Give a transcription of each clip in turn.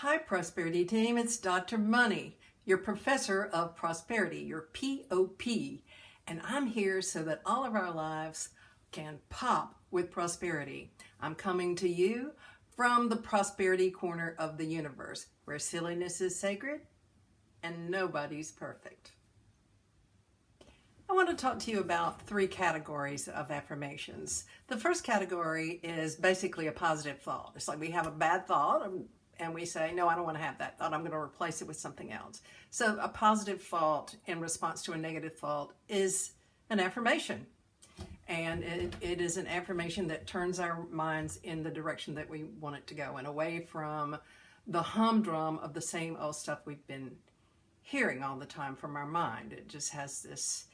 Hi, Prosperity Team. It's Dr. Money, your professor of prosperity, your POP. And I'm here so that all of our lives can pop with prosperity. I'm coming to you from the prosperity corner of the universe, where silliness is sacred and nobody's perfect. I want to talk to you about three categories of affirmations. The first category is basically a positive thought. It's like we have a bad thought and we say, no, I don't want to have that thought. I'm going to replace it with something else. So a positive thought in response to a negative thought is an affirmation. And it is an affirmation that turns our minds in the direction that we want it to go and away from the humdrum of the same old stuff we've been hearing all the time from our mind. It just has this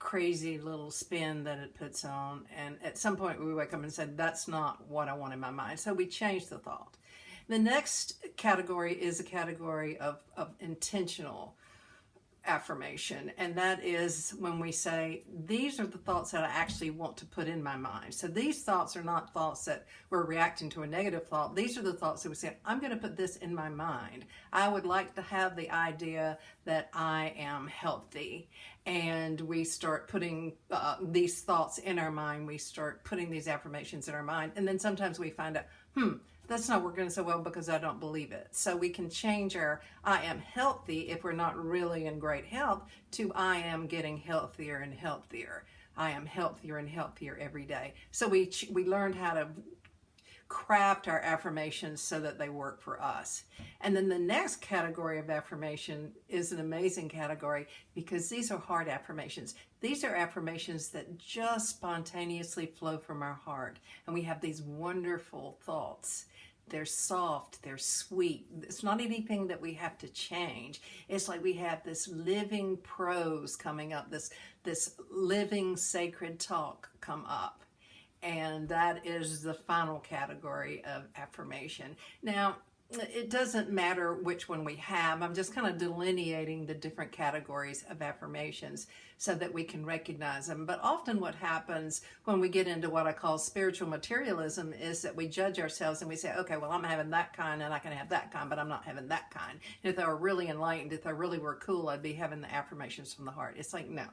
crazy little spin that it puts on, and at some point we wake up and say, that's not what I want in my mind. So we change the thought. The next category is a category of intentional affirmation, and that is when we say, these are the thoughts that I actually want to put in my mind. So these thoughts are not thoughts that we're reacting to a negative thought. These are the thoughts that we say, I'm going to put this in my mind. I would like to have the idea that I am healthy. And we start putting these thoughts in our mind. We start putting these affirmations in our mind. And then sometimes we find out, that's not working so well because I don't believe it. So we can change our I am healthy, if we're not really in great health, to I am getting healthier and healthier. I am healthier and healthier every day. So we learned how to craft our affirmations so that they work for us. And then the next category of affirmation is an amazing category, because these are hard affirmations. These are affirmations that just spontaneously flow from our heart. And we have these wonderful thoughts. They're soft, they're sweet. It's not anything that we have to change. It's like we have this living prose coming up, this living sacred talk come up. And that is the final category of affirmation. Now, it doesn't matter which one we have. I'm just kind of delineating the different categories of affirmations so that we can recognize them. But often what happens when we get into what I call spiritual materialism is that we judge ourselves and we say, okay, well, I'm having that kind and I can have that kind, but I'm not having that kind. And if I were really enlightened, if I really were cool, I'd be having the affirmations from the heart. It's like, no.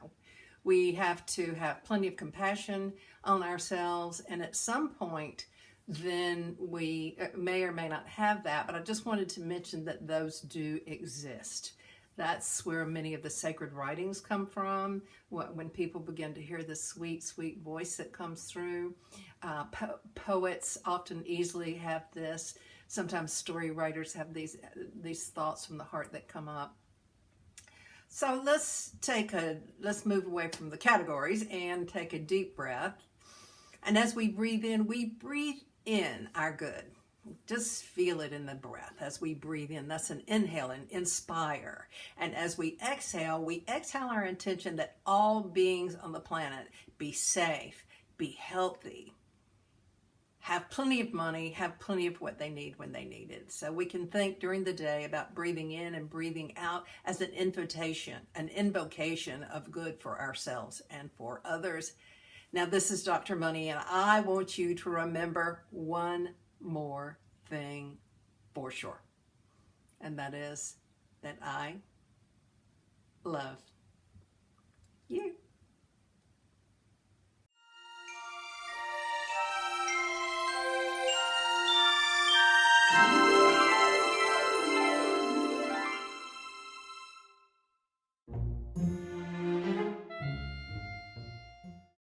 We have to have plenty of compassion on ourselves, and at some point then we may or may not have that, but I just wanted to mention that those do exist. That's where many of the sacred writings come from, when people begin to hear the sweet, sweet voice that comes through. Poets often easily have this. Sometimes story writers have these thoughts from the heart that come up. So let's move away from the categories and take a deep breath. And as we breathe in our good. Just feel it in the breath as we breathe in. That's an inhale and inspire. And as we exhale our intention that all beings on the planet be safe, be healthy, have plenty of money, have plenty of what they need when they need it. So we can think during the day about breathing in and breathing out as an invitation, an invocation of good for ourselves and for others. Now, this is Dr. Money, and I want you to remember one more thing for sure. And that is that I love you.